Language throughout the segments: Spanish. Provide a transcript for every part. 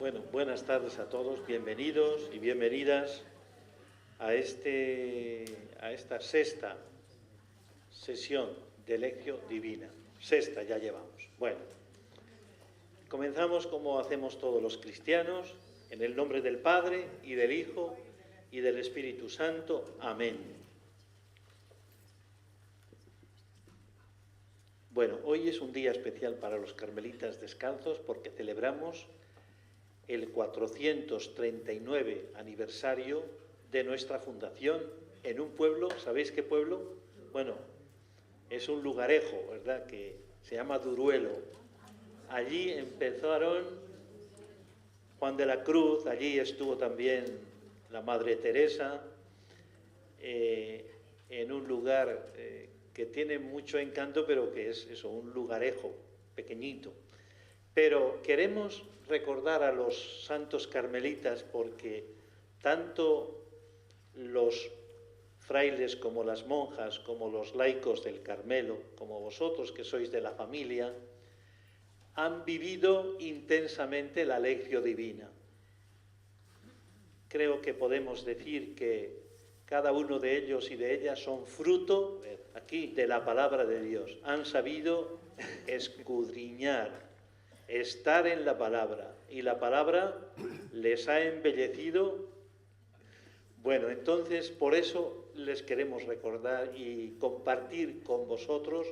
Bueno, buenas tardes a todos, bienvenidos y bienvenidas a esta sexta sesión de Lectio Divina. Sexta ya llevamos. Bueno, comenzamos como hacemos todos los cristianos, en el nombre del Padre y del Hijo y del Espíritu Santo. Amén. Bueno, hoy es un día especial para los carmelitas descalzos porque celebramos el 439 aniversario de nuestra fundación en un pueblo. ¿Sabéis qué pueblo? Bueno, es un lugarejo, ¿verdad?, que se llama Duruelo. Allí empezaron Juan de la Cruz, allí estuvo también la Madre Teresa, en un lugar que tiene mucho encanto, pero que es eso, un lugarejo pequeñito. Pero queremos recordar a los santos carmelitas porque tanto los frailes como las monjas, como los laicos del Carmelo, como vosotros que sois de la familia, han vivido intensamente la Lectio Divina. Creo que podemos decir que cada uno de ellos y de ellas son fruto aquí de la palabra de Dios. Han sabido escudriñar, estar en la palabra, y la palabra les ha embellecido. Bueno, entonces por eso les queremos recordar y compartir con vosotros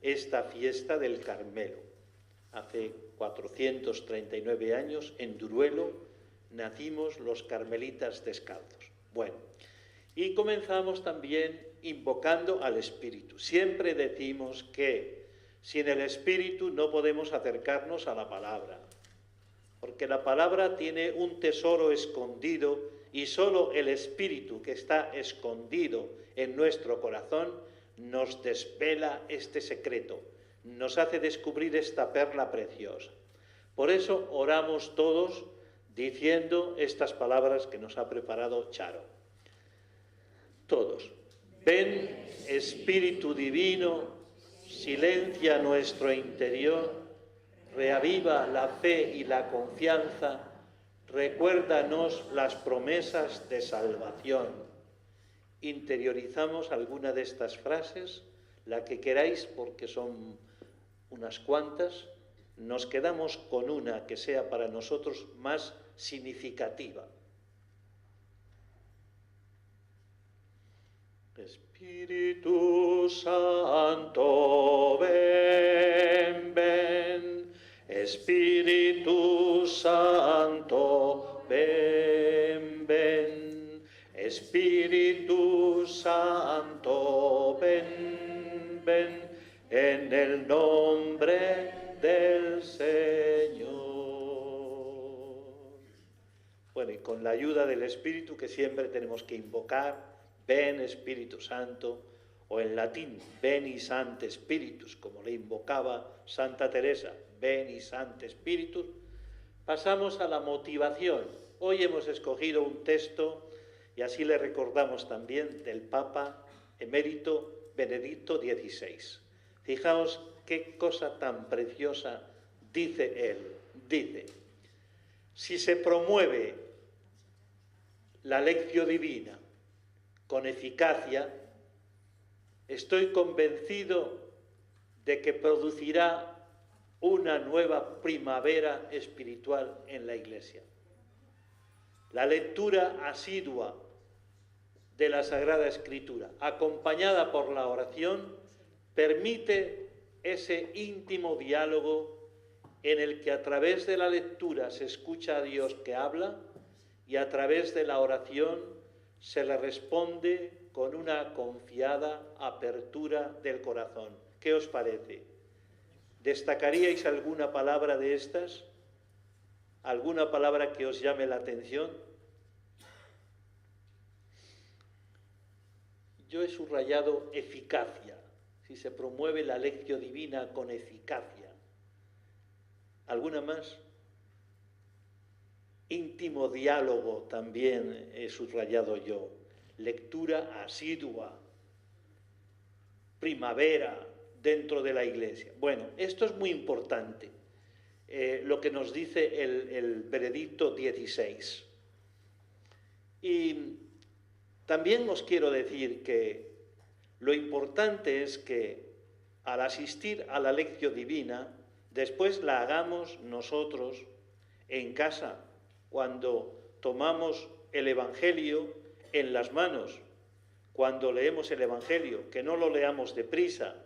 esta fiesta del Carmelo. Hace 439 años, en Duruelo, nacimos los carmelitas descalzos. Bueno, y comenzamos también invocando al Espíritu. Siempre decimos que sin el Espíritu no podemos acercarnos a la palabra, porque la palabra tiene un tesoro escondido y solo el Espíritu que está escondido en nuestro corazón nos desvela este secreto, nos hace descubrir esta perla preciosa. Por eso oramos todos diciendo estas palabras que nos ha preparado Charo. Todos. Ven, Espíritu Divino, silencia nuestro interior, reaviva la fe y la confianza, recuérdanos las promesas de salvación. Interiorizamos alguna de estas frases, la que queráis, porque son unas cuantas. Nos quedamos con una que sea para nosotros más significativa. Espíritu Santo, ven, ven. Espíritu Santo, ven, ven. Espíritu Santo, ven, ven. En el nombre del Señor. Bueno, y con la ayuda del Espíritu que siempre tenemos que invocar, ven Espíritu Santo, o en latín, veni Sancte Spiritus, como le invocaba Santa Teresa, veni Sancte Spiritus. Pasamos a la motivación. Hoy hemos escogido un texto, y así le recordamos también, del Papa emérito Benedicto XVI. Fijaos qué cosa tan preciosa dice él. Dice: si se promueve la Lectio Divina con eficacia, estoy convencido de que producirá una nueva primavera espiritual en la Iglesia. La lectura asidua de la Sagrada Escritura, acompañada por la oración, permite ese íntimo diálogo en el que a través de la lectura se escucha a Dios que habla y a través de la oración se le responde con una confiada apertura del corazón. ¿Qué os parece? ¿Destacaríais alguna palabra de estas? ¿Alguna palabra que os llame la atención? Yo he subrayado eficacia. Si se promueve la Lectio Divina con eficacia. ¿Alguna más? Íntimo diálogo también he subrayado yo. Lectura asidua. Primavera dentro de la Iglesia. Bueno, esto es muy importante. lo que nos dice el veredicto 16. Y también os quiero decir que lo importante es que al asistir a la lección divina, después la hagamos nosotros en casa, cuando tomamos el Evangelio en las manos, cuando leemos el Evangelio, que no lo leamos deprisa,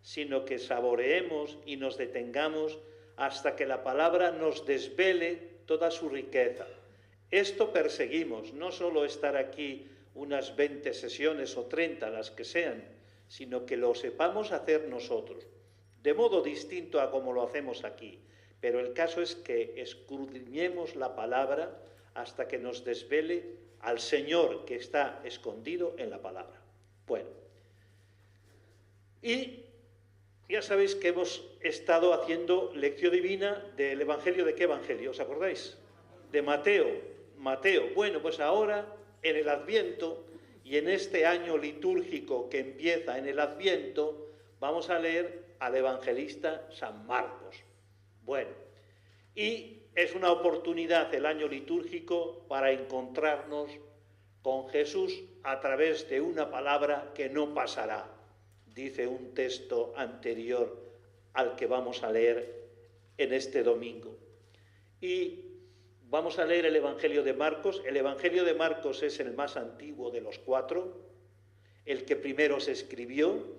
sino que saboreemos y nos detengamos hasta que la palabra nos desvele toda su riqueza. Esto perseguimos, no solo estar aquí unas 20 sesiones o 30, las que sean, sino que lo sepamos hacer nosotros, de modo distinto a como lo hacemos aquí. Pero el caso es que escudriñemos la palabra hasta que nos desvele al Señor que está escondido en la palabra. Bueno, y ya sabéis que hemos estado haciendo lección divina del Evangelio. ¿De qué Evangelio? ¿Os acordáis? De Mateo. Bueno, pues ahora en el Adviento y en este año litúrgico que empieza en el Adviento, vamos a leer al evangelista San Marcos. Bueno, y es una oportunidad el año litúrgico para encontrarnos con Jesús a través de una palabra que no pasará, dice un texto anterior al que vamos a leer en este domingo. Y vamos a leer el Evangelio de Marcos. El Evangelio de Marcos es el más antiguo de los 4, el que primero se escribió,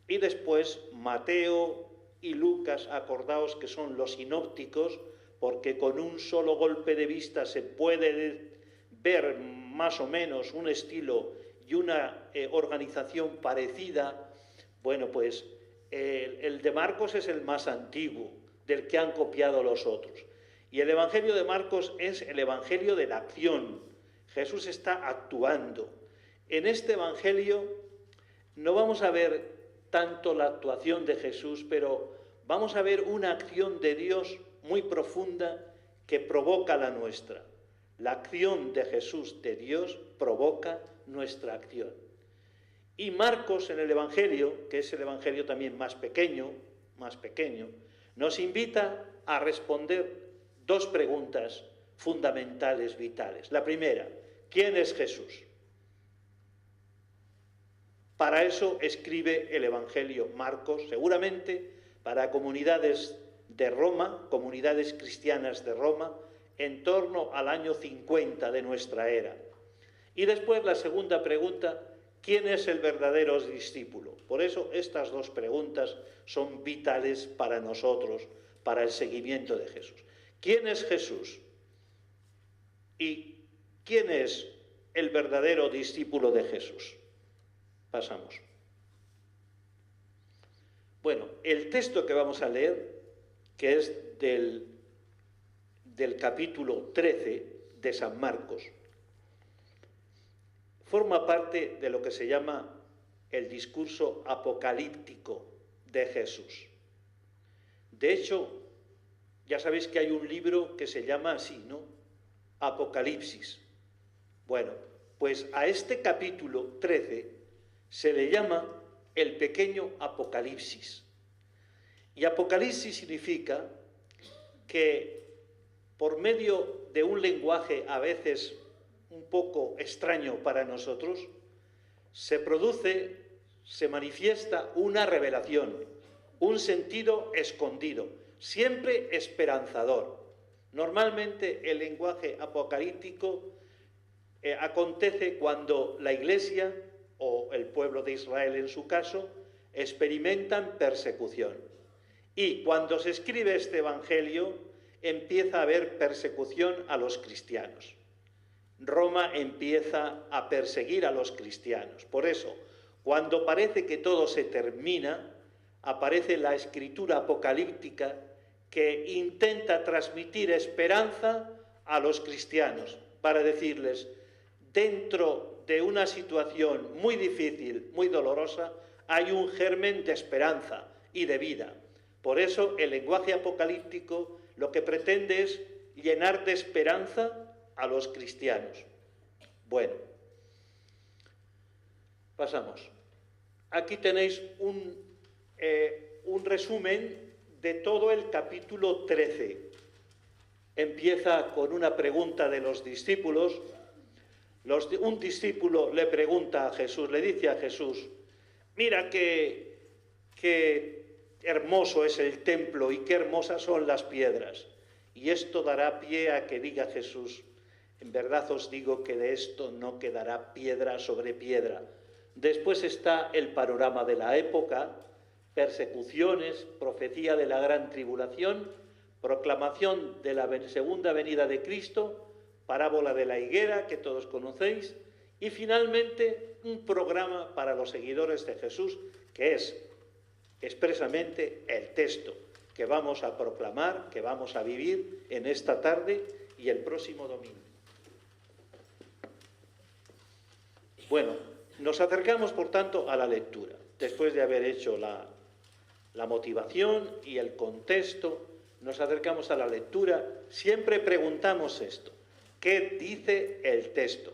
y después Mateo y Lucas, acordaos que son los sinópticos, porque con un solo golpe de vista se puede ver más o menos un estilo y una organización parecida. Bueno, pues el de Marcos es el más antiguo, del que han copiado los otros. Y el Evangelio de Marcos es el Evangelio de la acción. Jesús está actuando. En este Evangelio no vamos a ver tanto la actuación de Jesús, pero vamos a ver una acción de Dios muy profunda que provoca la nuestra. La acción de Jesús, de Dios, provoca nuestra acción. Y Marcos en el Evangelio, que es el Evangelio también más pequeño, nos invita a responder dos preguntas fundamentales, vitales. La primera, ¿quién es Jesús? Para eso escribe el Evangelio Marcos, seguramente para comunidades de Roma, comunidades cristianas de Roma, en torno al año 50 de nuestra era. Y después la segunda pregunta, ¿quién es el verdadero discípulo? Por eso estas dos preguntas son vitales para nosotros, para el seguimiento de Jesús. ¿Quién es Jesús? ¿Y quién es el verdadero discípulo de Jesús? Pasamos. Bueno, el texto que vamos a leer, que es del capítulo 13 de San Marcos, forma parte de lo que se llama el discurso apocalíptico de Jesús. De hecho, ya sabéis que hay un libro que se llama así, ¿no? Apocalipsis. Bueno, pues a este capítulo 13 se le llama el pequeño Apocalipsis. Y Apocalipsis significa que por medio de un lenguaje a veces un poco extraño para nosotros, se manifiesta una revelación, un sentido escondido, siempre esperanzador. Normalmente el lenguaje apocalíptico acontece cuando la Iglesia, o el pueblo de Israel en su caso, experimentan persecución. Y cuando se escribe este Evangelio, empieza a haber persecución a los cristianos. Roma empieza a perseguir a los cristianos. Por eso, cuando parece que todo se termina, aparece la escritura apocalíptica que intenta transmitir esperanza a los cristianos para decirles, dentro de una situación muy difícil, muy dolorosa, hay un germen de esperanza y de vida. Por eso el lenguaje apocalíptico lo que pretende es llenar de esperanza a los cristianos. Bueno, pasamos. Aquí tenéis un resumen de todo el capítulo 13. Empieza con una pregunta de los discípulos. Un discípulo le pregunta a Jesús, le dice a Jesús: mira qué hermoso es el templo y qué hermosas son las piedras. Y esto dará pie a que diga Jesús: en verdad os digo que de esto no quedará piedra sobre piedra. Después está el panorama de la época: persecuciones, profecía de la gran tribulación, proclamación de la segunda venida de Cristo, parábola de la higuera, que todos conocéis, y finalmente un programa para los seguidores de Jesús, que es expresamente el texto que vamos a proclamar, que vamos a vivir en esta tarde y el próximo domingo. Bueno, nos acercamos, por tanto, a la lectura. Después de haber hecho la motivación y el contexto, nos acercamos a la lectura. Siempre preguntamos esto: ¿qué dice el texto?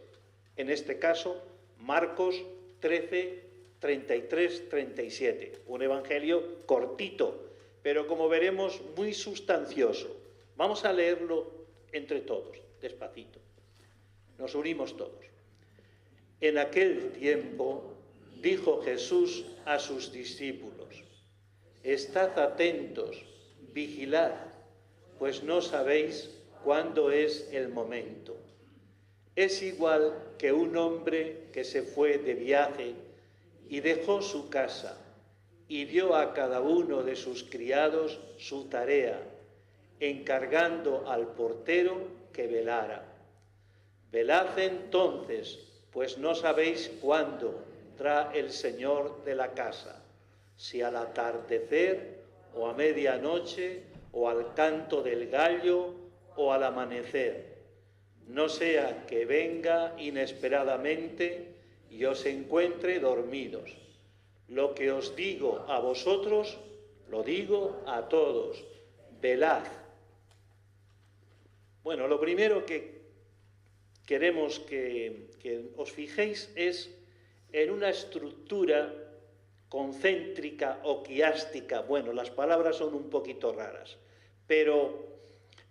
En este caso, Marcos 13, 33, 37. Un evangelio cortito, pero como veremos, muy sustancioso. Vamos a leerlo entre todos, despacito. Nos unimos todos. En aquel tiempo dijo Jesús a sus discípulos: estad atentos, vigilad, pues no sabéis cuándo es el momento. Es igual que un hombre que se fue de viaje y dejó su casa y dio a cada uno de sus criados su tarea, encargando al portero que velara. Velad entonces, pues no sabéis cuándo vendrá el Señor de la casa, si al atardecer o a medianoche o al canto del gallo o al amanecer. No sea que venga inesperadamente y os encuentre dormidos. Lo que os digo a vosotros, lo digo a todos: velad. Bueno, lo primero que queremos que os fijéis es en una estructura concéntrica o quiástica. Bueno, las palabras son un poquito raras, pero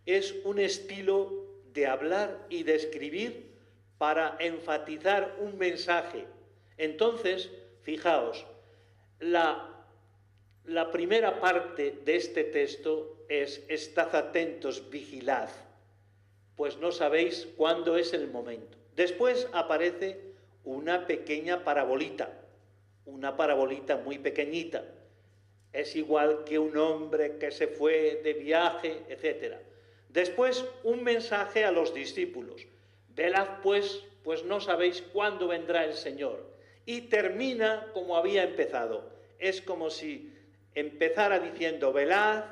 es un estilo de hablar y de escribir para enfatizar un mensaje. Entonces, fijaos, la primera parte de este texto es: estad atentos, vigilad, pues no sabéis cuándo es el momento. Después aparece una pequeña parabolita, una parabolita muy pequeñita. Es igual que un hombre que se fue de viaje, etc. Después un mensaje a los discípulos: velad pues no sabéis cuándo vendrá el Señor. Y termina como había empezado. Es como si empezara diciendo velad,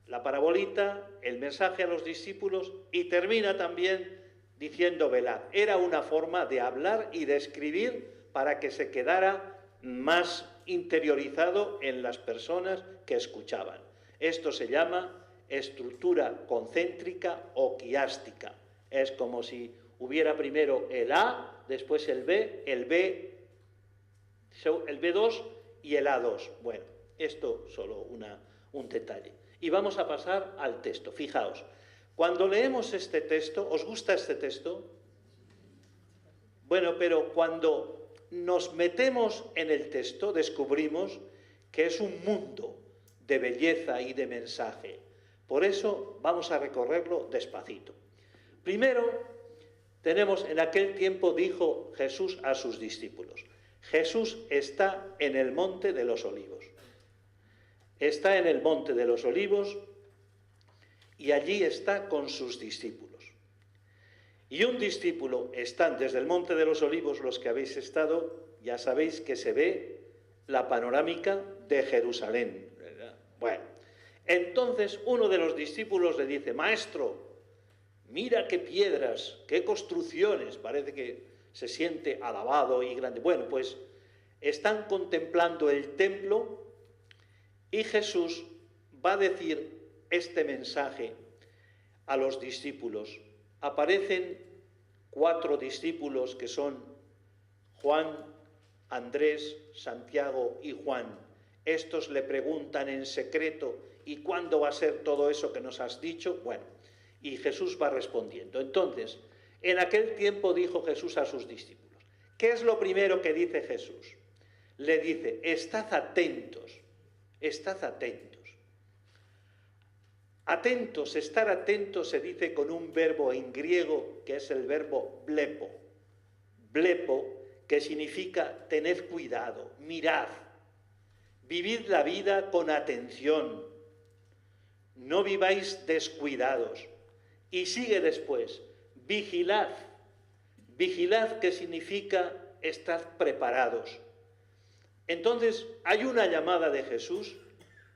la parabolita, el mensaje a los discípulos, y termina también diciendo velad. Era una forma de hablar y de escribir para que se quedara más interiorizado en las personas que escuchaban. Esto se llama estructura concéntrica o quiástica. Es como si hubiera primero el A, después el B, el B2 y el A2. Bueno, esto solo un detalle. Y vamos a pasar al texto. Fijaos, cuando leemos este texto, ¿os gusta este texto? Bueno, pero cuando nos metemos en el texto, descubrimos que es un mundo de belleza y de mensaje. Por eso vamos a recorrerlo despacito. Primero, tenemos: en aquel tiempo dijo Jesús a sus discípulos. Jesús está en el Monte de los Olivos. Está en el Monte de los Olivos y allí está con sus discípulos. Y un discípulo, están desde el Monte de los Olivos, los que habéis estado, ya sabéis que se ve la panorámica de Jerusalén, ¿verdad? Bueno, entonces uno de los discípulos le dice: maestro, mira qué piedras, qué construcciones. Parece que se siente alabado y grande. Bueno, pues están contemplando el templo y Jesús va a decir este mensaje a los discípulos. Aparecen 4 discípulos que son Juan, Andrés, Santiago y Juan. estos le preguntan en secreto, ¿y cuándo va a ser todo eso que nos has dicho? Bueno, y Jesús va respondiendo. Entonces, en aquel tiempo dijo Jesús a sus discípulos. ¿Qué es lo primero que dice Jesús? Le dice, estad atentos, estad atentos. Atentos, estar atentos se dice con un verbo en griego que es el verbo blepo. Blepo, que significa tened cuidado, mirad, vivid la vida con atención, no viváis descuidados. Y sigue después, vigilad, vigilad que significa estad preparados. Entonces hay una llamada de Jesús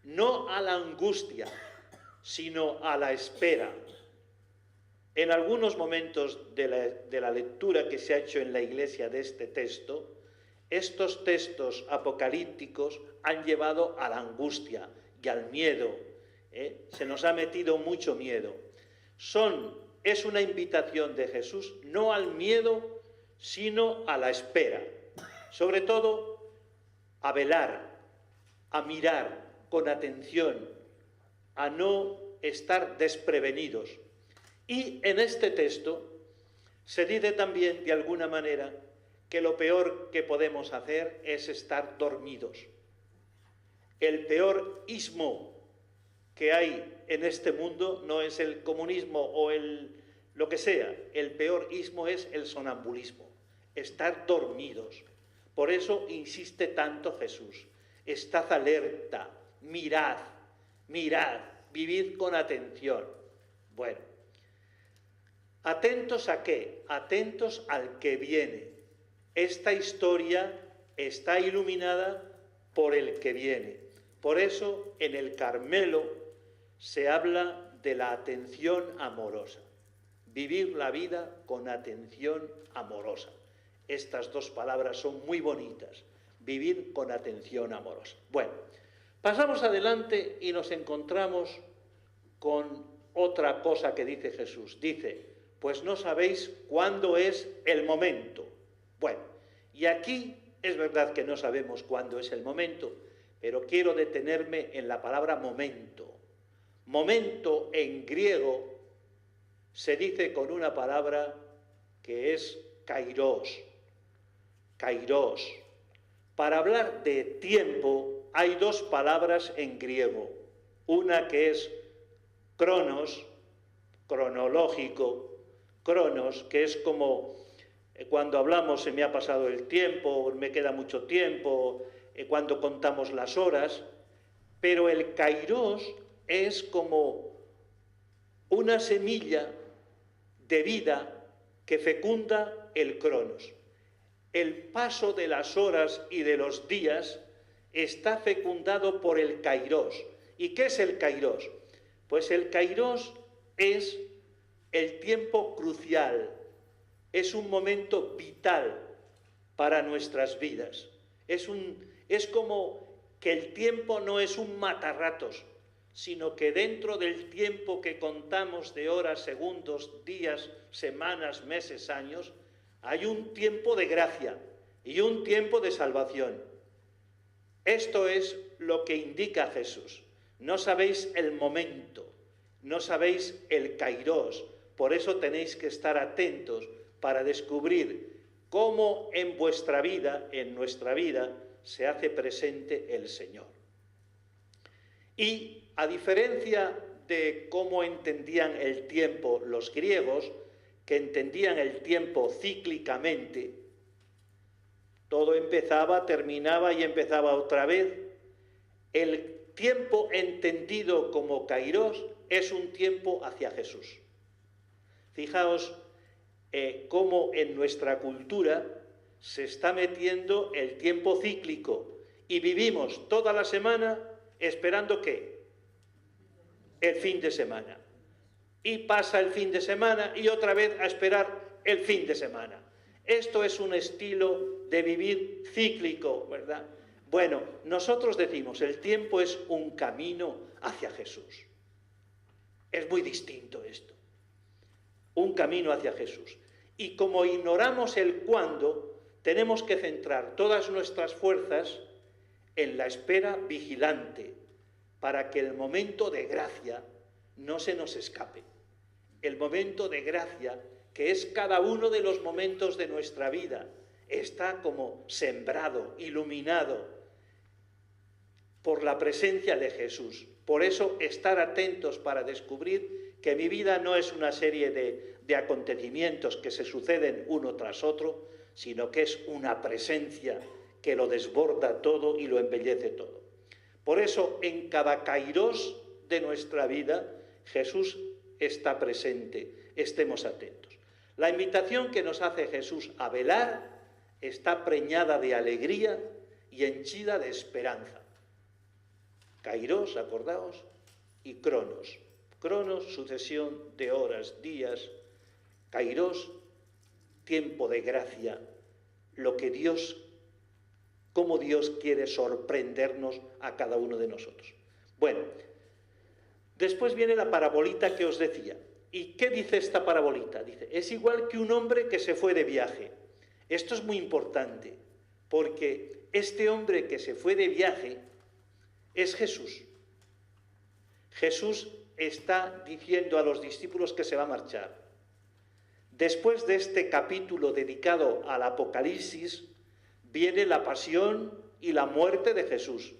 no a la angustia, sino a la espera. En algunos momentos de la lectura que se ha hecho en la Iglesia de este texto, estos textos apocalípticos han llevado a la angustia y al miedo. Se nos ha metido mucho miedo. Es una invitación de Jesús no al miedo, sino a la espera. Sobre todo, a velar, a mirar con atención, a no estar desprevenidos. Y en este texto se dice también, de alguna manera, que lo peor que podemos hacer es estar dormidos. El peor ismo que hay en este mundo no es el comunismo o lo que sea. El peor ismo es el sonambulismo, estar dormidos. Por eso insiste tanto Jesús. Estad alerta, mirad, mirad, vivid con atención. Bueno, ¿atentos a qué? Atentos al que viene. Esta historia está iluminada por el que viene. Por eso en el Carmelo se habla de la atención amorosa. Vivir la vida con atención amorosa. Estas dos palabras son muy bonitas. Vivir con atención amorosa. Bueno, pasamos adelante y nos encontramos con otra cosa que dice Jesús. Dice, pues no sabéis cuándo es el momento. Bueno, y aquí es verdad que no sabemos cuándo es el momento, pero quiero detenerme en la palabra momento. Momento en griego se dice con una palabra que es kairos. Kairos. Para hablar de tiempo hay dos palabras en griego. Una que es cronos, cronológico, cronos, que es como cuando hablamos se me ha pasado el tiempo, me queda mucho tiempo, cuando contamos las horas, pero el kairos es como una semilla de vida que fecunda el cronos. El paso de las horas y de los días está fecundado por el kairos. ¿Y qué es el kairos? Pues el kairos es el tiempo crucial, es un momento vital para nuestras vidas. Es como que el tiempo no es un matarratos, sino que dentro del tiempo que contamos de horas, segundos, días, semanas, meses, años, hay un tiempo de gracia y un tiempo de salvación. Esto es lo que indica Jesús. No sabéis el momento, no sabéis el kairos, por eso tenéis que estar atentos para descubrir cómo en vuestra vida, en nuestra vida, se hace presente el Señor. Y a diferencia de cómo entendían el tiempo los griegos, que entendían el tiempo cíclicamente, todo empezaba, terminaba y empezaba otra vez, el tiempo entendido como kairos es un tiempo hacia Jesús. Fijaos cómo en nuestra cultura se está metiendo el tiempo cíclico y vivimos toda la semana esperando ¿qué? El fin de semana. Y pasa el fin de semana y otra vez a esperar el fin de semana. Esto es un estilo de vivir cíclico, ¿verdad? Bueno, nosotros decimos, el tiempo es un camino hacia Jesús. Es muy distinto esto. Un camino hacia Jesús. Y como ignoramos el cuándo, tenemos que centrar todas nuestras fuerzas en la espera vigilante, para que el momento de gracia no se nos escape. El momento de gracia, que es cada uno de los momentos de nuestra vida, está como sembrado, iluminado por la presencia de Jesús. Por eso, estar atentos para descubrir que mi vida no es una serie de acontecimientos que se suceden uno tras otro, sino que es una presencia que lo desborda todo y lo embellece todo. Por eso, en cada kairos de nuestra vida, Jesús está presente. Estemos atentos. La invitación que nos hace Jesús a velar está preñada de alegría y henchida de esperanza. Kairos, acordaos, y cronos. Cronos, sucesión de horas, días. Kairos, tiempo de gracia, lo que Dios, cómo Dios quiere sorprendernos a cada uno de nosotros. Bueno, después viene la parabolita que os decía. ¿Y qué dice esta parabolita? Dice, es igual que un hombre que se fue de viaje. Esto es muy importante, porque este hombre que se fue de viaje es Jesús. Jesús está diciendo a los discípulos que se va a marchar. Después de este capítulo dedicado al Apocalipsis, viene la pasión y la muerte de Jesús.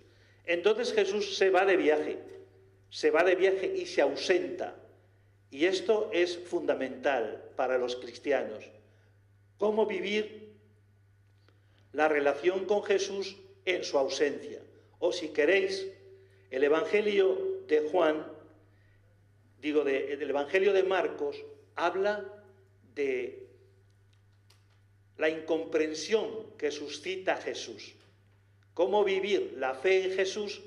Entonces Jesús se va de viaje y se ausenta. Y esto es fundamental para los cristianos. ¿Cómo vivir la relación con Jesús en su ausencia? O si queréis, el Evangelio de Juan, el Evangelio de Marcos, habla de la incomprensión que suscita Jesús. Cómo vivir la fe en Jesús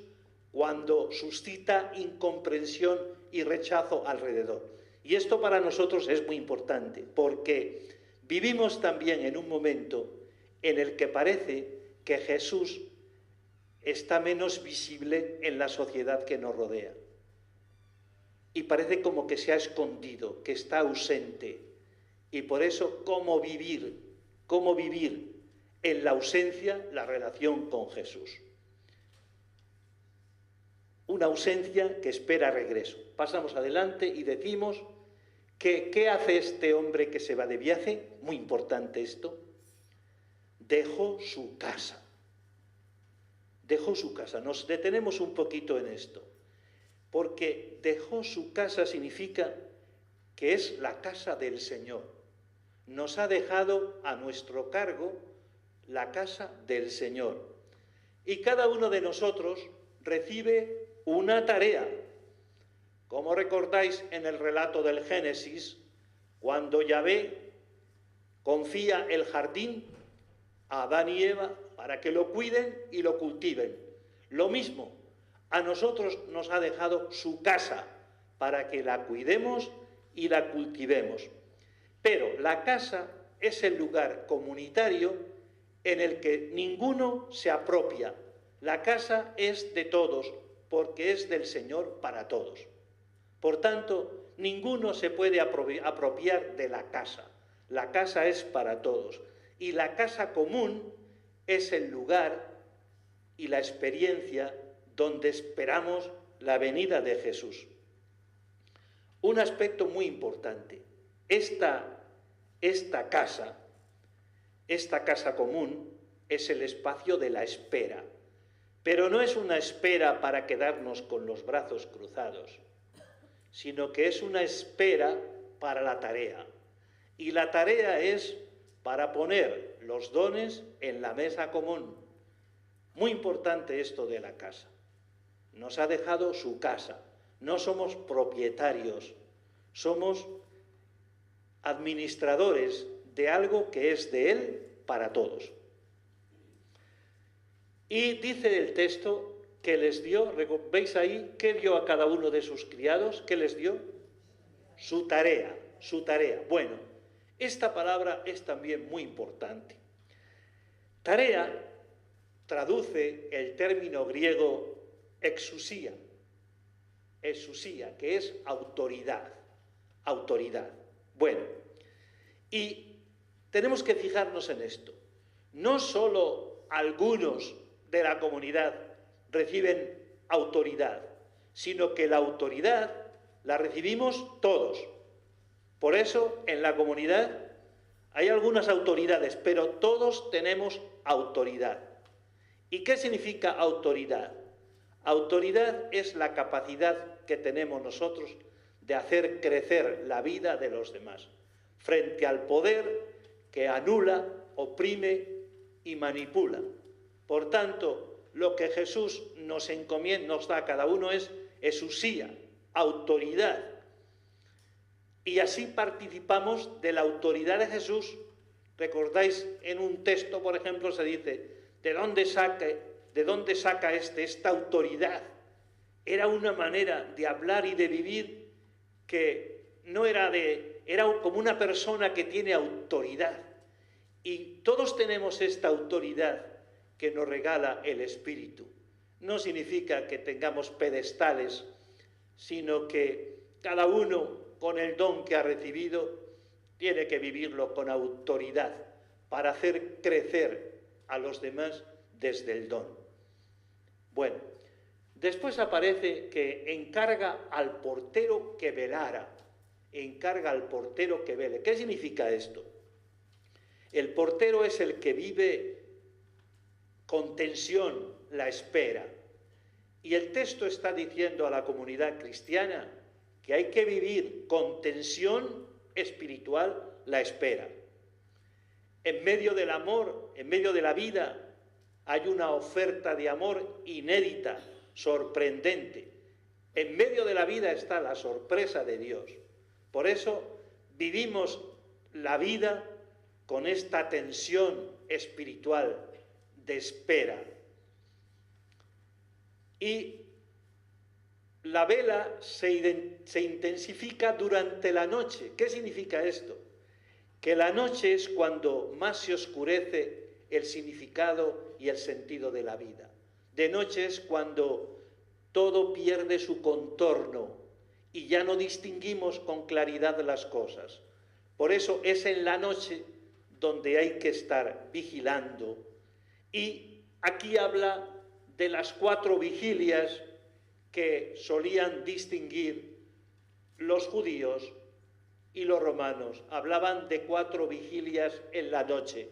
cuando suscita incomprensión y rechazo alrededor. Y esto para nosotros es muy importante, porque vivimos también en un momento en el que parece que Jesús está menos visible en la sociedad que nos rodea. Y parece como que se ha escondido, que está ausente. Y por eso, ¿cómo vivir en la ausencia la relación con Jesús? Una ausencia que espera regreso. Pasamos adelante y decimos que ¿qué hace este hombre que se va de viaje? Muy importante esto. Dejó su casa. Dejó su casa. Nos detenemos un poquito en esto. Porque dejó su casa significa que es la casa del Señor. Nos ha dejado a nuestro cargo la casa del Señor. Y cada uno de nosotros recibe una tarea. Como recordáis en el relato del Génesis, cuando Yahvé confía el jardín a Adán y Eva para que lo cuiden y lo cultiven. Lo mismo, a nosotros nos ha dejado su casa para que la cuidemos y la cultivemos. Pero la casa es el lugar comunitario en el que ninguno se apropia. La casa es de todos, porque es del Señor para todos. Por tanto, ninguno se puede apropiar de la casa. La casa es para todos. Y la casa común es el lugar y la experiencia donde esperamos la venida de Jesús. Un aspecto muy importante. Esta casa común es el espacio de la espera. Pero no es una espera para quedarnos con los brazos cruzados, sino que es una espera para la tarea. Y la tarea es para poner los dones en la mesa común. Muy importante esto de la casa. Nos ha dejado su casa. No somos propietarios, somos administradores de algo que es de Él para todos. Y dice el texto que les dio, ¿veis ahí qué dio a cada uno de sus criados? ¿Qué les dio? Su tarea. Bueno, esta palabra es también muy importante. Tarea traduce el término griego exusía, que es autoridad. Bueno, y tenemos que fijarnos en esto. No solo algunos de la comunidad reciben autoridad, sino que la autoridad la recibimos todos. Por eso en la comunidad hay algunas autoridades, pero todos tenemos autoridad. ¿Y qué significa autoridad? Autoridad es la capacidad que tenemos nosotros de hacer crecer la vida de los demás, frente al poder que anula, oprime y manipula. Por tanto, lo que Jesús nos encomienda, nos da a cada uno es exusía, autoridad. Y así participamos de la autoridad de Jesús. ¿Recordáis? En un texto, por ejemplo, se dice, ¿de dónde saca esta autoridad? Era una manera de hablar y de vivir que no era como una persona que tiene autoridad. Y todos tenemos esta autoridad que nos regala el Espíritu. No significa que tengamos pedestales, sino que cada uno, con el don que ha recibido, tiene que vivirlo con autoridad para hacer crecer a los demás desde el don. Bueno, después aparece que encarga al portero que velara, encarga al portero que vele. ¿Qué significa esto? El portero es el que vive con tensión la espera. Y el texto está diciendo a la comunidad cristiana que hay que vivir con tensión espiritual la espera. En medio del amor, en medio de la vida, hay una oferta de amor inédita, sorprendente. En medio de la vida está la sorpresa de Dios. Por eso vivimos la vida con esta tensión espiritual de espera. Y la vela se intensifica durante la noche. ¿Qué significa esto? Que la noche es cuando más se oscurece el significado y el sentido de la vida. De noche es cuando todo pierde su contorno y ya no distinguimos con claridad las cosas. Por eso es en la noche donde hay que estar vigilando. Y aquí habla de las 4 vigilias que solían distinguir los judíos y los romanos. Hablaban de 4 vigilias en la noche.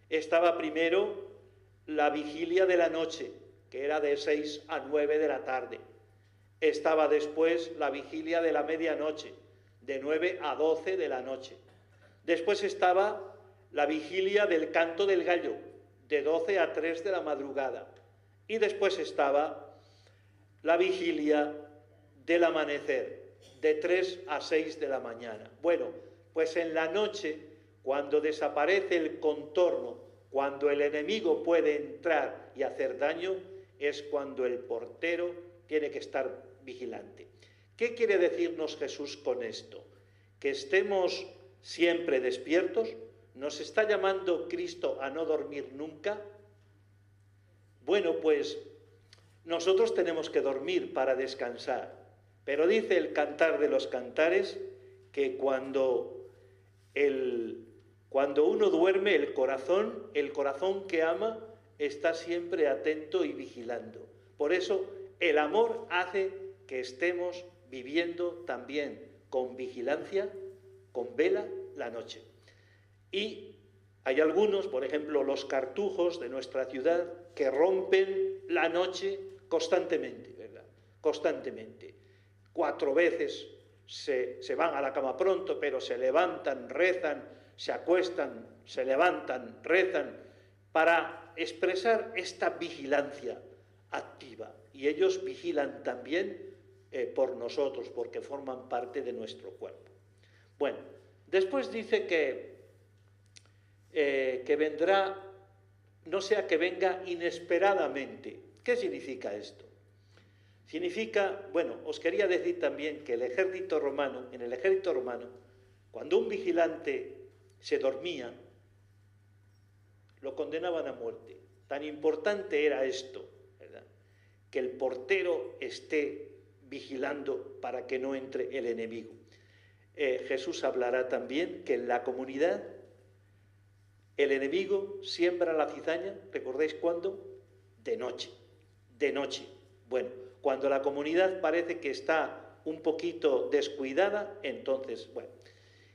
Estaba primero la vigilia de la noche, que era de 6 a 9 de la tarde. Estaba después la vigilia de la medianoche, de 9 a 12 de la noche. Después estaba la vigilia del canto del gallo, de 12 a 3 de la madrugada. Y después estaba la vigilia del amanecer, de 3 a 6 de la mañana. Bueno, pues en la noche, cuando desaparece el contorno, cuando el enemigo puede entrar y hacer daño, es cuando el portero tiene que estar vigilante. ¿Qué quiere decirnos Jesús con esto? Que estemos siempre despiertos. ¿Nos está llamando Cristo a no dormir nunca? Bueno, pues nosotros tenemos que dormir para descansar, pero dice el Cantar de los Cantares que cuando uno duerme, el corazón que ama está siempre atento y vigilando. Por eso el amor hace que estemos viviendo también con vigilancia, con vela la noche. Y hay algunos, por ejemplo, los cartujos de nuestra ciudad, que rompen la noche constantemente, ¿verdad? Constantemente. 4 veces se van a la cama pronto, pero se levantan, rezan, se acuestan, se levantan, rezan, para expresar esta vigilancia activa. Y ellos vigilan también por nosotros, porque forman parte de nuestro cuerpo. Bueno, después dice que vendrá, no sea que venga inesperadamente. ¿Qué significa esto? Significa, bueno, os quería decir también que en el ejército romano, cuando un vigilante se dormía, lo condenaban a muerte. Tan importante era esto, ¿verdad? Que el portero esté vigilando para que no entre el enemigo. Jesús hablará también que en la comunidad el enemigo siembra la cizaña, ¿recordáis cuándo? de noche, de noche. Bueno, cuando la comunidad parece que está un poquito descuidada, entonces, bueno.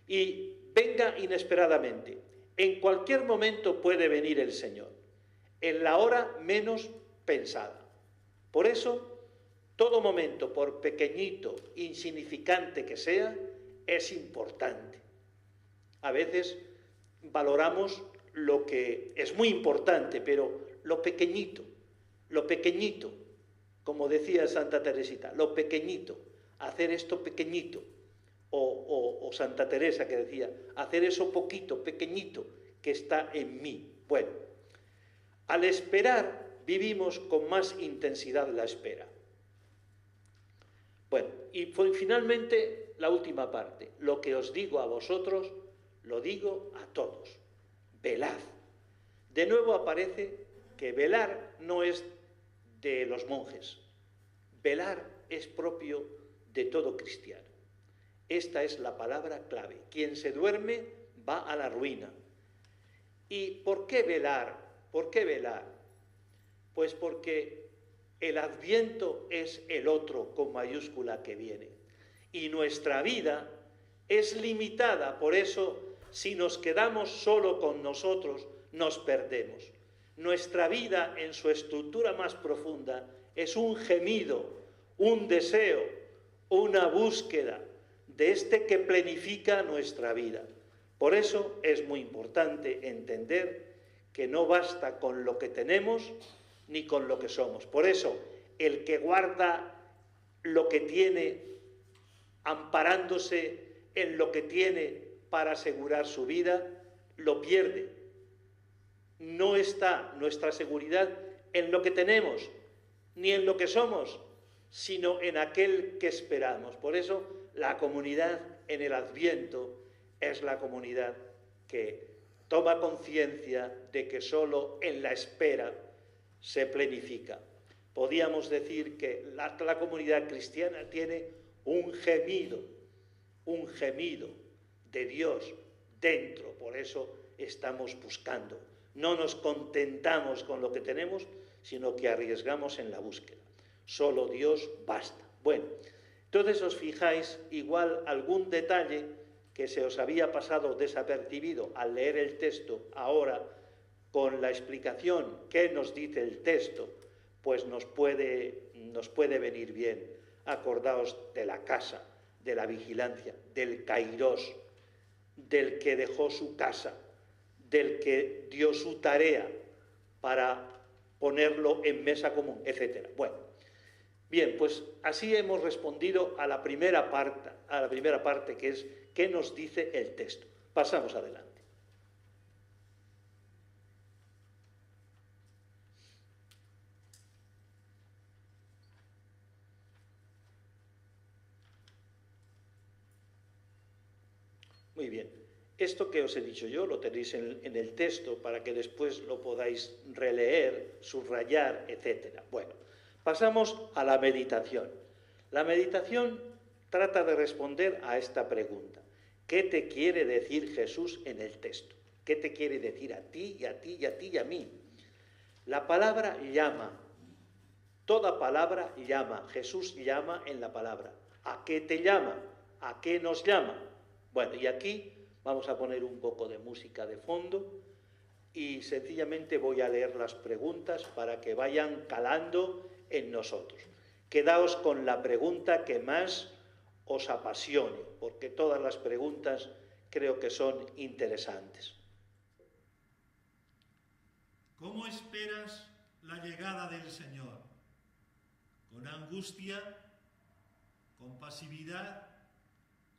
Y venga inesperadamente. En cualquier momento puede venir el Señor, en la hora menos pensada. Por eso, todo momento, por pequeñito, insignificante que sea, es importante. A veces valoramos lo que es muy importante, pero lo pequeñito, como decía Santa Teresita, lo pequeñito, hacer esto pequeñito, o Santa Teresa que decía, hacer eso poquito, pequeñito, que está en mí. Bueno, al esperar vivimos con más intensidad la espera. Bueno, y finalmente la última parte, lo que os digo a vosotros, lo digo a todos, velad. De nuevo aparece que velar no es de los monjes, velar es propio de todo cristiano. Esta es la palabra clave. Quien se duerme va a la ruina. ¿Y por qué velar? ¿Por qué velar? Pues porque el Adviento es el otro con mayúscula que viene. Y nuestra vida es limitada, por eso si nos quedamos solo con nosotros, nos perdemos. Nuestra vida en su estructura más profunda es un gemido, un deseo, una búsqueda de este que planifica nuestra vida. Por eso es muy importante entender que no basta con lo que tenemos ni con lo que somos. Por eso, el que guarda lo que tiene, amparándose en lo que tiene para asegurar su vida, lo pierde. No está nuestra seguridad en lo que tenemos, ni en lo que somos, sino en aquel que esperamos. Por eso, la comunidad en el Adviento es la comunidad que toma conciencia de que solo en la espera se planifica. Podríamos decir que la comunidad cristiana tiene un gemido de Dios dentro, por eso estamos buscando. No nos contentamos con lo que tenemos, sino que arriesgamos en la búsqueda. Solo Dios basta. Bueno, entonces os fijáis igual algún detalle que se os había pasado desapercibido al leer el texto, ahora con la explicación que nos dice el texto, pues nos puede venir bien. Acordaos de la casa, de la vigilancia, del kairós, del que dejó su casa, del que dio su tarea para ponerlo en mesa común, etc. Bueno, bien, pues así hemos respondido a la primera parte que es ¿qué nos dice el texto? Pasamos adelante. Muy bien. Esto que os he dicho yo lo tenéis en el texto para que después lo podáis releer, subrayar, etc. Bueno, pasamos a la meditación. La meditación trata de responder a esta pregunta. ¿Qué te quiere decir Jesús en el texto? ¿Qué te quiere decir a ti y a ti y a ti y a mí? La palabra llama. Toda palabra llama. Jesús llama en la palabra. ¿A qué te llama? ¿A qué nos llama? Bueno, y aquí vamos a poner un poco de música de fondo y sencillamente voy a leer las preguntas para que vayan calando en nosotros. Quedaos con la pregunta que más os apasione, porque todas las preguntas creo que son interesantes. ¿Cómo esperas la llegada del Señor? ¿Con angustia? ¿Con pasividad?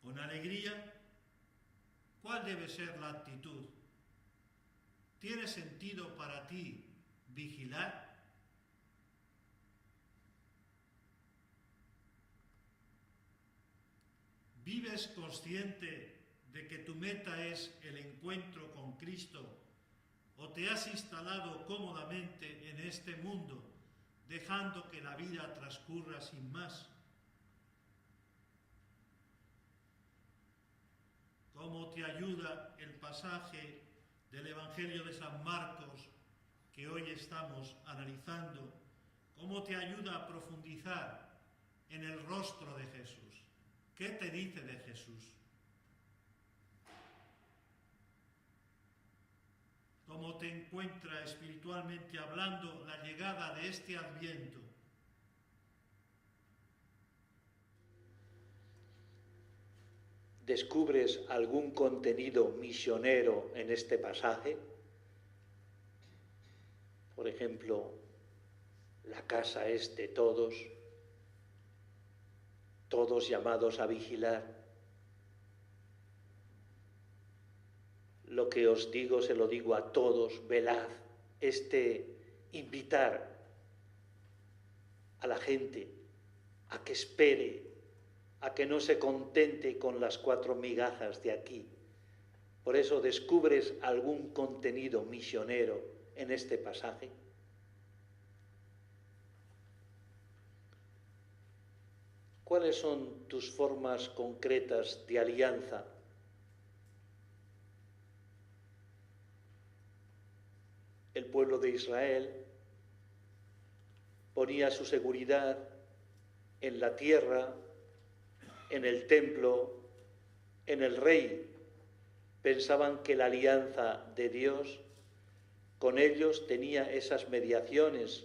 ¿Con alegría? ¿Cuál debe ser la actitud? ¿Tiene sentido para ti vigilar? ¿Vives consciente de que tu meta es el encuentro con Cristo o te has instalado cómodamente en este mundo, dejando que la vida transcurra sin más? ¿Cómo te ayuda el pasaje del Evangelio de San Marcos que hoy estamos analizando, cómo te ayuda a profundizar en el rostro de Jesús. ¿Qué te dice de Jesús? ¿Cómo te encuentra espiritualmente hablando la llegada de este Adviento? ¿Descubres algún contenido misionero en este pasaje? Por ejemplo, la casa es de todos, todos llamados a vigilar. Lo que os digo se lo digo a todos, velad. Invitar a la gente a que espere, a que no se contente con las 4 migajas de aquí. Por eso, ¿descubres algún contenido misionero en este pasaje? ¿Cuáles son tus formas concretas de alianza? El pueblo de Israel ponía su seguridad en la tierra, en el templo, en el rey. Pensaban que la alianza de Dios con ellos tenía esas mediaciones,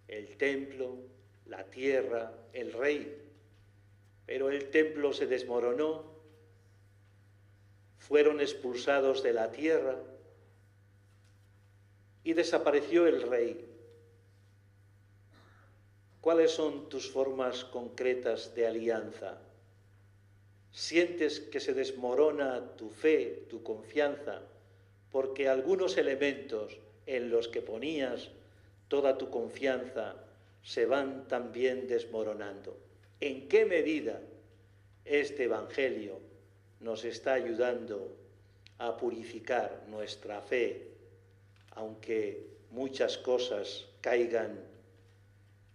el templo, la tierra, el rey. Pero el templo se desmoronó, fueron expulsados de la tierra y desapareció el rey. ¿Cuáles son tus formas concretas de alianza? ¿Sientes que se desmorona tu fe, tu confianza, porque algunos elementos en los que ponías toda tu confianza se van también desmoronando? ¿En qué medida este Evangelio nos está ayudando a purificar nuestra fe, aunque muchas cosas caigan?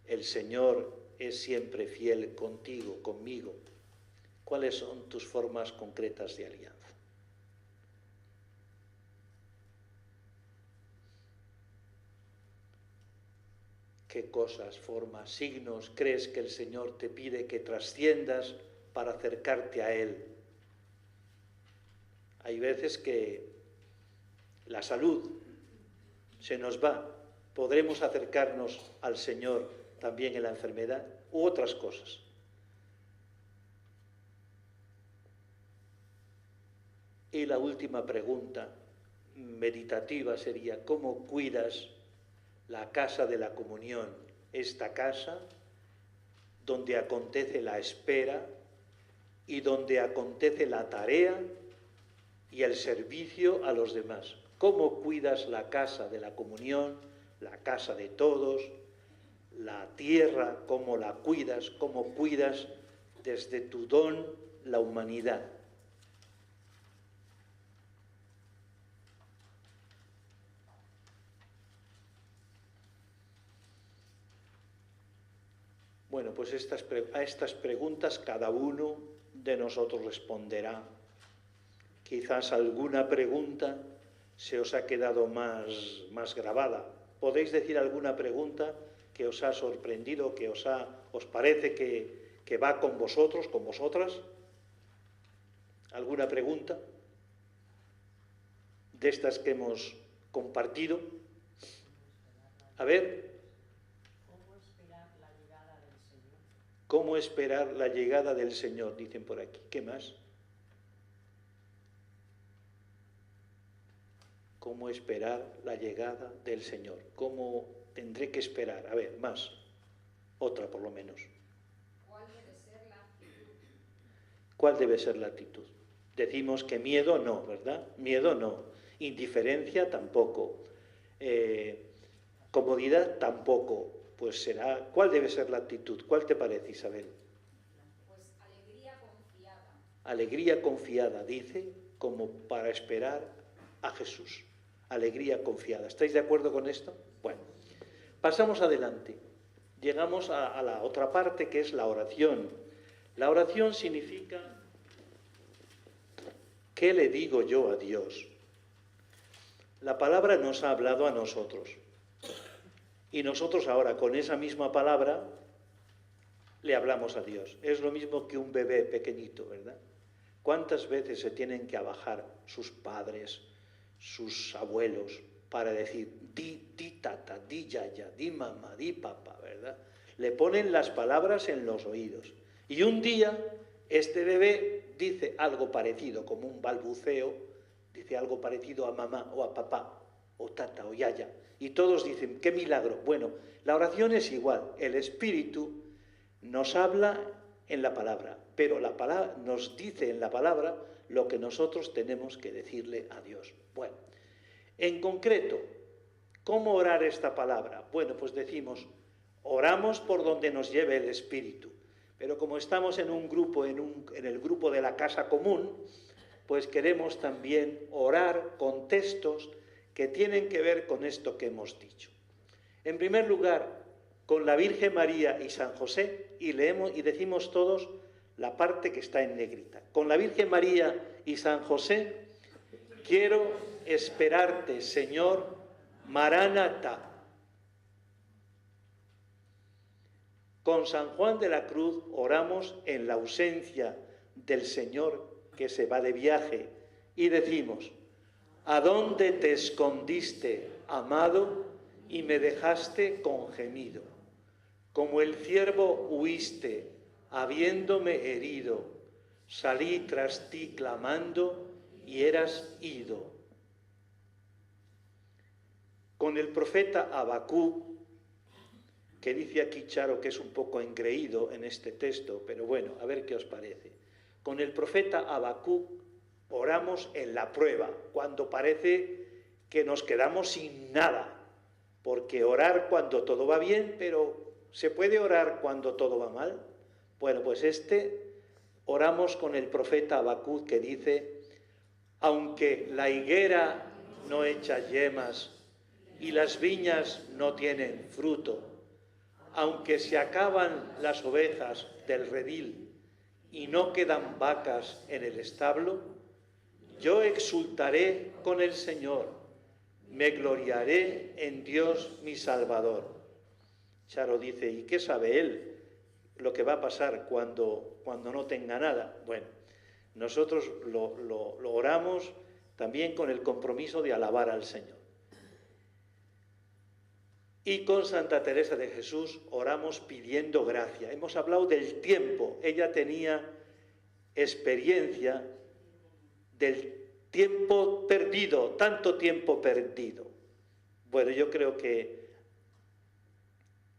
El Señor es siempre fiel contigo, conmigo. ¿Cuáles son tus formas concretas de alianza? ¿Qué cosas, formas, signos crees que el Señor te pide que trasciendas para acercarte a Él? Hay veces que la salud se nos va. Podremos acercarnos al Señor también en la enfermedad u otras cosas. Y la última pregunta meditativa sería: ¿cómo cuidas la casa de la comunión? Esta casa donde acontece la espera y donde acontece la tarea y el servicio a los demás. ¿Cómo cuidas la casa de la comunión, la casa de todos, la tierra? ¿Cómo la cuidas? ¿Cómo cuidas desde tu don la humanidad? Bueno, pues a estas preguntas cada uno de nosotros responderá. Quizás alguna pregunta se os ha quedado más grabada. ¿Podéis decir alguna pregunta que os ha sorprendido, que os parece que va con vosotros, con vosotras? ¿Alguna pregunta de estas que hemos compartido? A ver. ¿Cómo esperar la llegada del Señor? Dicen por aquí. ¿Qué más? ¿Cómo esperar la llegada del Señor? ¿Cómo tendré que esperar? A ver, más. Otra por lo menos. ¿Cuál debe ser la actitud? ¿Cuál debe ser la actitud? Decimos que miedo no, ¿verdad? Miedo no. Indiferencia tampoco. Comodidad tampoco. Pues será, ¿cuál debe ser la actitud? ¿Cuál te parece, Isabel? Pues alegría confiada. Alegría confiada, dice, como para esperar a Jesús. Alegría confiada. ¿Estáis de acuerdo con esto? Bueno, pasamos adelante. Llegamos a la otra parte, que es la oración. La oración significa: ¿qué le digo yo a Dios? La palabra nos ha hablado a nosotros. Y nosotros ahora con esa misma palabra le hablamos a Dios. Es lo mismo que un bebé pequeñito, ¿verdad? ¿Cuántas veces se tienen que abajar sus padres, sus abuelos, para decir, di tata, di yaya, di mamá, di papá, ¿verdad? Le ponen las palabras en los oídos. Y un día este bebé dice algo parecido, como un balbuceo, dice algo parecido a mamá o a papá, o tata o yaya. Y todos dicen, ¡qué milagro! Bueno, la oración es igual. El Espíritu nos habla en la palabra, pero la palabra nos dice en la palabra lo que nosotros tenemos que decirle a Dios. Bueno, en concreto, ¿cómo orar esta palabra? Bueno, pues decimos, oramos por donde nos lleve el Espíritu, pero como estamos en un grupo, en el grupo de la casa común, pues queremos también orar con textos que tienen que ver con esto que hemos dicho. En primer lugar, con la Virgen María y San José, y leemos y decimos todos la parte que está en negrita. Con la Virgen María y San José, quiero esperarte, Señor, Maranatha. Con San Juan de la Cruz oramos en la ausencia del Señor que se va de viaje y decimos, ¿a dónde te escondiste, amado, y me dejaste con gemido? Como el ciervo huiste, habiéndome herido, salí tras ti clamando y eras ido. Con el profeta Habacuc, que dice aquí Charo que es un poco engreído en este texto, pero bueno, a ver qué os parece. Con el profeta Habacuc oramos en la prueba, cuando parece que nos quedamos sin nada, porque orar cuando todo va bien, pero ¿se puede orar cuando todo va mal? Bueno, pues oramos con el profeta Habacuc que dice, aunque la higuera no echa yemas y las viñas no tienen fruto, aunque se acaban las ovejas del redil y no quedan vacas en el establo, yo exultaré con el Señor, me gloriaré en Dios mi Salvador. Charo dice, ¿y qué sabe él lo que va a pasar cuando no tenga nada? Bueno, nosotros lo oramos también con el compromiso de alabar al Señor. Y con Santa Teresa de Jesús oramos pidiendo gracia. Hemos hablado del tiempo. Ella tenía experiencia del tiempo perdido, tanto tiempo perdido. Bueno, yo creo que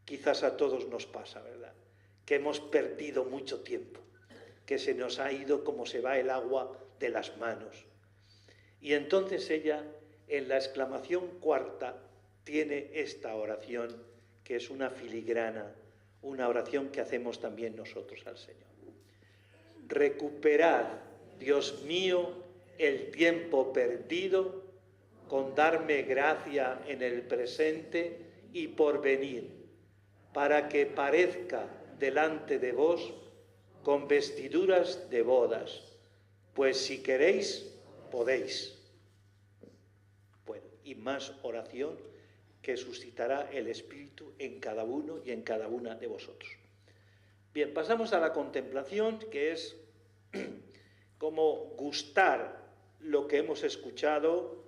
quizás a todos nos pasa, ¿verdad? Que hemos perdido mucho tiempo, que se nos ha ido como se va el agua de las manos. Y entonces ella, en la exclamación cuarta, tiene esta oración, que es una filigrana, una oración que hacemos también nosotros al Señor. Recuperad, Dios mío, el tiempo perdido, con darme gracia en el presente y por venir, para que parezca delante de vos con vestiduras de bodas, pues si queréis, podéis. Bueno, y más oración que suscitará el Espíritu en cada uno y en cada una de vosotros. Bien, pasamos a la contemplación, que es como gustar lo que hemos escuchado,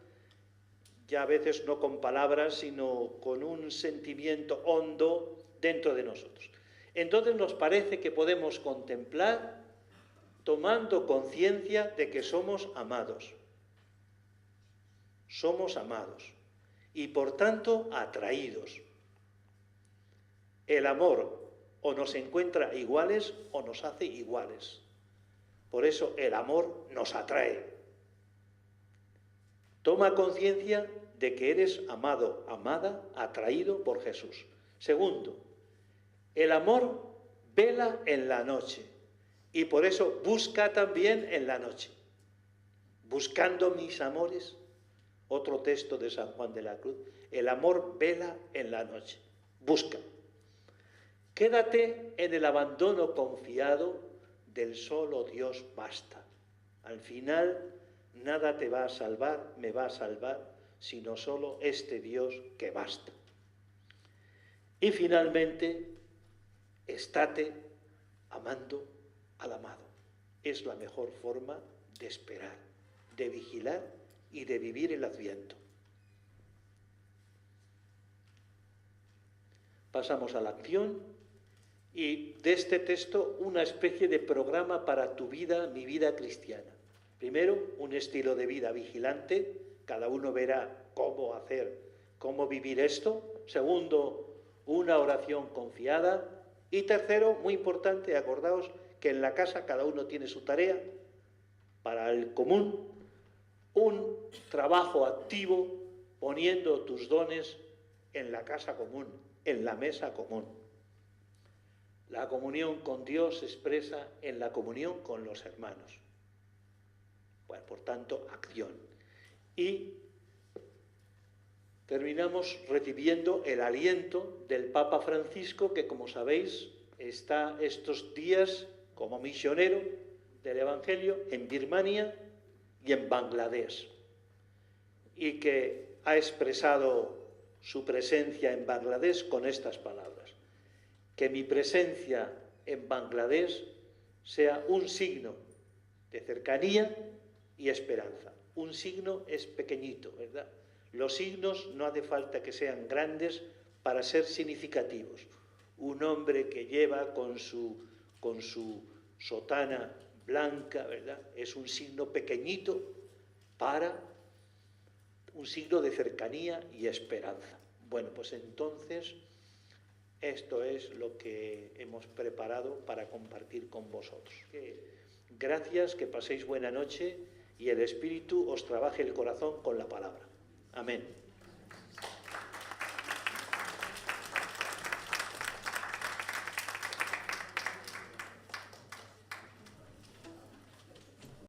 ya a veces no con palabras, sino con un sentimiento hondo dentro de nosotros. Entonces nos parece que podemos contemplar tomando conciencia de que somos amados. Somos amados y por tanto atraídos. El amor o nos encuentra iguales o nos hace iguales. Por eso el amor nos atrae. Toma conciencia de que eres amado, amada, atraído por Jesús. Segundo, el amor vela en la noche y por eso busca también en la noche. Buscando mis amores, otro texto de San Juan de la Cruz, el amor vela en la noche, busca. Quédate en el abandono confiado del solo Dios basta. Al final, nada te va a salvar, me va a salvar, sino solo este Dios que basta. Y finalmente, estate amando al amado. Es la mejor forma de esperar, de vigilar y de vivir el Adviento. Pasamos a la acción y de este texto una especie de programa para tu vida, mi vida cristiana. Primero, un estilo de vida vigilante, cada uno verá cómo hacer, cómo vivir esto. Segundo, una oración confiada. Y tercero, muy importante, acordaos que en la casa cada uno tiene su tarea para el común, un trabajo activo poniendo tus dones en la casa común, en la mesa común. La comunión con Dios se expresa en la comunión con los hermanos. Bueno, por tanto, acción. Y terminamos recibiendo el aliento del Papa Francisco, que como sabéis está estos días como misionero del Evangelio en Birmania y en Bangladesh, y que ha expresado su presencia en Bangladesh con estas palabras: que mi presencia en Bangladesh sea un signo de cercanía y esperanza. Un signo es pequeñito, ¿verdad? Los signos no hace falta que sean grandes para ser significativos. Un hombre que lleva con su sotana blanca, ¿verdad?, es un signo pequeñito para un signo de cercanía y esperanza. Bueno, pues entonces esto es lo que hemos preparado para compartir con vosotros. Gracias, que paséis buena noche y el Espíritu os trabaje el corazón con la palabra. Amén.